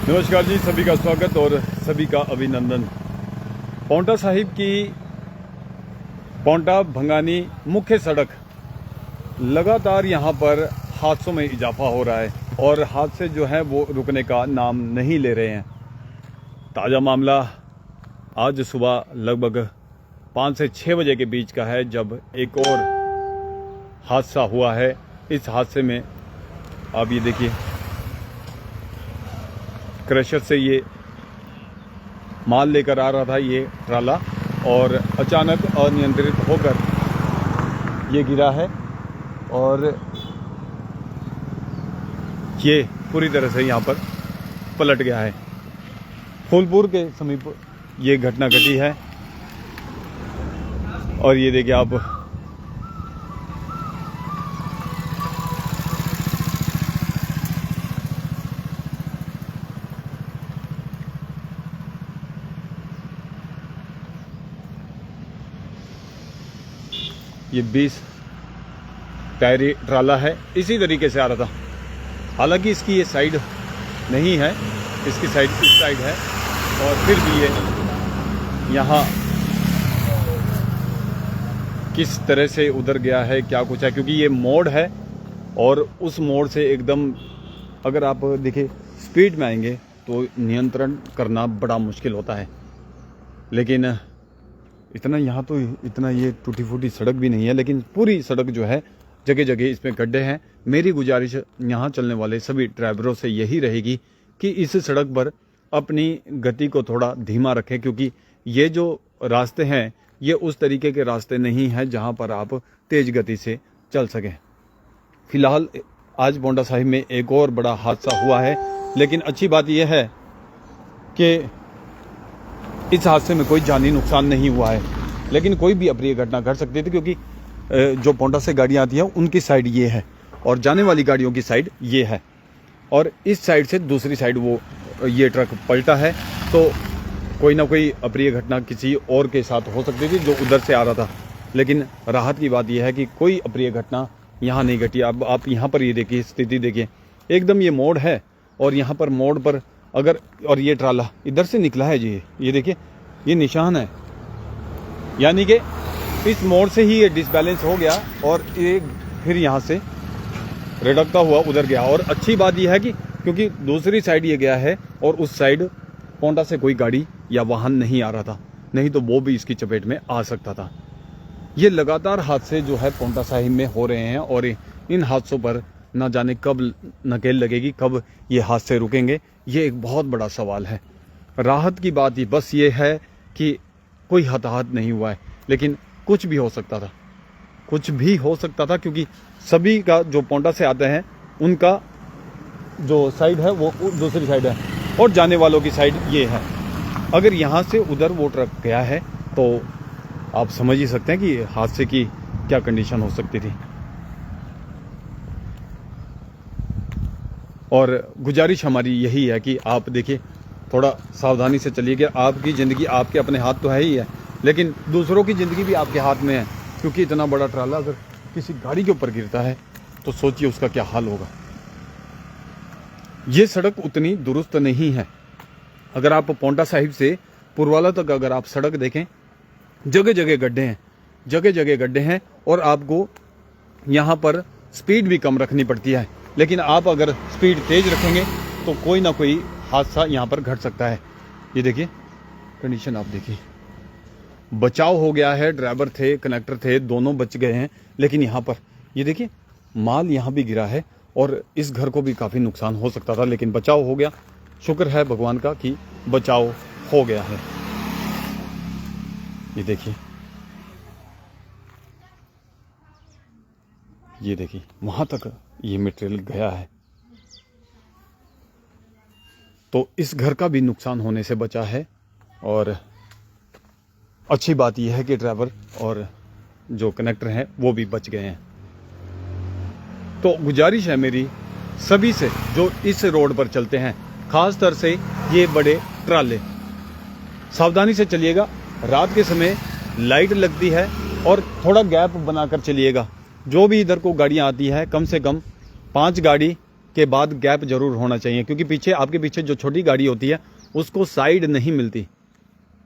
नमस्कार जी, सभी का स्वागत और सभी का अभिनंदन। पांवटा साहिब की पांवटा भंगानी मुख्य सड़क लगातार यहाँ पर हादसों में इजाफा हो रहा है और हादसे जो हैं वो रुकने का नाम नहीं ले रहे हैं। ताज़ा मामला आज सुबह लगभग 5 से 6 बजे के बीच का है, जब एक और हादसा हुआ है। इस हादसे में आप ये देखिए, क्रशर से ये माल लेकर आ रहा था ये ट्राला और अचानक अनियंत्रित होकर ये गिरा है और ये पूरी तरह से यहाँ पर पलट गया है। फूलपुर के समीप ये घटना घटी है और ये देखिए आप, ये 20 टायरी ट्राला है, इसी तरीके से आ रहा था। हालांकि इसकी ये साइड नहीं है, इसकी साइड इस साइड है और फिर भी ये यहाँ किस तरह से उधर गया है क्या कुछ है, क्योंकि ये मोड़ है और उस मोड़ से एकदम अगर आप देखिए स्पीड में आएंगे तो नियंत्रण करना बड़ा मुश्किल होता है। लेकिन इतना यहाँ तो इतना ये टूटी फूटी सड़क भी नहीं है, लेकिन पूरी सड़क जो है जगह जगह इसमें गड्ढे हैं। मेरी गुजारिश यहाँ चलने वाले सभी ड्राइवरों से यही रहेगी कि इस सड़क पर अपनी गति को थोड़ा धीमा रखें, क्योंकि ये जो रास्ते हैं ये उस तरीके के रास्ते नहीं हैं जहाँ पर आप तेज़ गति से चल सकें। फिलहाल आज पांवटा साहिब में एक और बड़ा हादसा हुआ है, लेकिन अच्छी बात यह है कि इस हादसे में कोई जानी नुकसान नहीं हुआ है। लेकिन कोई भी अप्रिय घटना घट सकती थी, क्योंकि जो पांवटा से गाड़ियाँ आती हैं उनकी साइड ये है और जाने वाली गाड़ियों की साइड ये है और इस साइड से दूसरी साइड वो ये ट्रक पलटा है। तो कोई ना कोई अप्रिय घटना किसी और के साथ हो सकती थी जो उधर से आ रहा था। लेकिन राहत की बात यह है कि कोई अप्रिय घटना यहाँ नहीं घटी। अब आप यहाँ पर ये देखिए, स्थिति देखिए, एकदम ये मोड़ है और यहाँ पर मोड़ पर अगर, और ये ट्राला इधर से निकला है जी, ये देखिए ये निशान है, यानी कि इस मोड़ से ही ये डिसबैलेंस हो गया और ये फिर यहाँ से रड़कता हुआ उधर गया। और अच्छी बात यह है कि क्योंकि दूसरी साइड ये गया है और उस साइड पांवटा से कोई गाड़ी या वाहन नहीं आ रहा था, नहीं तो वो भी इसकी चपेट में आ सकता था। ये लगातार हादसे जो है पांवटा साहिब में हो रहे हैं और इन हादसों पर न जाने कब नकेल लगेगी, कब ये हादसे रुकेंगे, ये एक बहुत बड़ा सवाल है। राहत की बात ही बस ये है कि कोई हताहत नहीं हुआ है, लेकिन कुछ भी हो सकता था, कुछ भी हो सकता था, क्योंकि सभी का जो पांवटा से आते हैं उनका जो साइड है वो दूसरी साइड है और जाने वालों की साइड ये है। अगर यहाँ से उधर वो ट्रक गया है तो आप समझ ही सकते हैं कि हादसे की क्या कंडीशन हो सकती थी। और गुजारिश हमारी यही है कि आप देखिए थोड़ा सावधानी से चलिएगा। आपकी ज़िंदगी आपके अपने हाथ तो है ही है, लेकिन दूसरों की ज़िंदगी भी आपके हाथ में है, क्योंकि इतना बड़ा ट्राला अगर किसी गाड़ी के ऊपर गिरता है तो सोचिए उसका क्या हाल होगा। ये सड़क उतनी दुरुस्त नहीं है। अगर आप पांवटा साहिब से पुरवाला तक अगर आप सड़क देखें, जगह जगह गड्ढे हैं, जगह जगह गड्ढे हैं और आपको यहाँ पर स्पीड भी कम रखनी पड़ती है। लेकिन आप अगर स्पीड तेज रखेंगे तो कोई ना कोई हादसा यहाँ पर घट सकता है। ये देखिए कंडीशन आप देखिए, बचाव हो गया है, ड्राइवर थे, कनेक्टर थे, दोनों बच गए हैं। लेकिन यहाँ पर ये देखिए माल यहाँ भी गिरा है और इस घर को भी काफ़ी नुकसान हो सकता था, लेकिन बचाव हो गया। शुक्र है भगवान का कि बचाव हो गया है। ये देखिए, ये देखिए वहाँ तक ये मटेरियल गया है, तो इस घर का भी नुकसान होने से बचा है। और अच्छी बात यह है कि ड्राइवर और जो कनेक्टर हैं वो भी बच गए हैं। तो गुजारिश है मेरी सभी से जो इस रोड पर चलते हैं, खास तौर से ये बड़े ट्राले, सावधानी से चलिएगा। रात के समय लाइट लगती है और थोड़ा गैप बनाकर चलिएगा। जो भी इधर को गाड़ियाँ आती है कम से कम 5 गाड़ी के बाद गैप जरूर होना चाहिए, क्योंकि पीछे आपके पीछे जो छोटी गाड़ी होती है उसको साइड नहीं मिलती।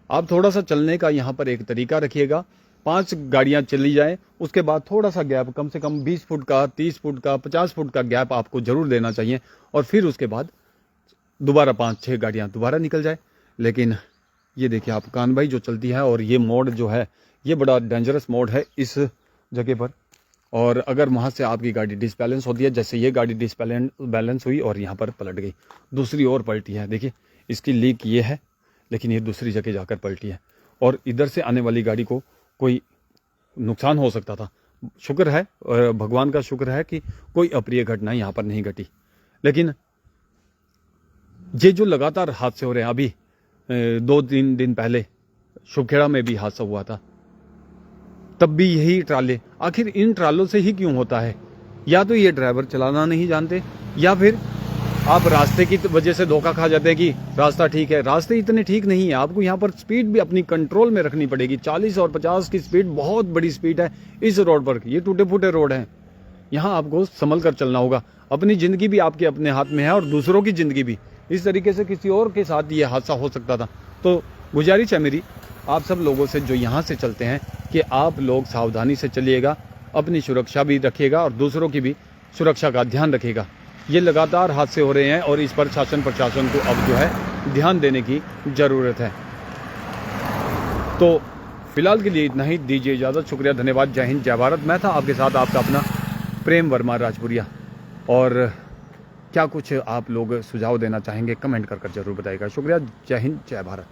आप थोड़ा सा चलने का यहाँ पर एक तरीका रखिएगा। 5 गाड़ियाँ चली जाएं, उसके बाद थोड़ा सा गैप, कम से कम 20 फुट का, 30 फुट का, 50 फुट का गैप आपको जरूर देना चाहिए, और फिर उसके बाद दोबारा 5-6 गाड़ियाँ दोबारा निकल जाए। लेकिन ये देखिए आप, कान भाई जो चलती है, और ये मोड़ जो है ये बड़ा डेंजरस मोड़ है इस जगह पर। और अगर वहाँ से आपकी गाड़ी डिसबैलेंस होती है, जैसे ये गाड़ी डिसबैलेंस हुई और यहाँ पर पलट गई, दूसरी ओर पलटी है, देखिए इसकी लीक ये है, लेकिन ये दूसरी जगह जाकर पलटी है, और इधर से आने वाली गाड़ी को कोई नुकसान हो सकता था। शुक्र है, भगवान का शुक्र है कि कोई अप्रिय घटना यहाँ पर नहीं घटी। लेकिन ये जो लगातार हादसे हो रहे हैं, अभी 2-3 दिन पहले शुभखेड़ा में भी हादसा हुआ था, तब भी यही ट्राले, आखिर इन ट्रालों से ही क्यों होता है? या तो ये ड्राइवर चलाना नहीं जानते, या फिर आप रास्ते की वजह से धोखा खा जाते हैं कि रास्ता ठीक है। रास्ते इतने ठीक नहीं है, आपको यहाँ पर स्पीड भी अपनी कंट्रोल में रखनी पड़ेगी। 40 और 50 की स्पीड बहुत बड़ी स्पीड है इस रोड पर। ये टूटे फूटे रोड हैं, यहाँ आपको संभल कर चलना होगा। अपनी ज़िंदगी भी आपके अपने हाथ में है, और दूसरों की ज़िंदगी भी। इस तरीके से किसी और के साथ ये हादसा हो सकता था। तो गुजारिश है मेरी आप सब लोगों से जो यहाँ से चलते हैं कि आप लोग सावधानी से चलिएगा, अपनी सुरक्षा भी रखिएगा और दूसरों की भी सुरक्षा का ध्यान रखिएगा। ये लगातार हादसे हो रहे हैं, और इस पर शासन प्रशासन को अब जो है ध्यान देने की ज़रूरत है। तो फिलहाल के लिए इतना ही, दीजिए इजाज़त। शुक्रिया, धन्यवाद, जय हिंद, जय भारत। मैं था आपके साथ आपका अपना प्रेम वर्मा राजपुरिया। और क्या कुछ आप लोग सुझाव देना चाहेंगे, कमेंट कर जरूर बताइएगा। शुक्रिया, जय हिंद, जय भारत।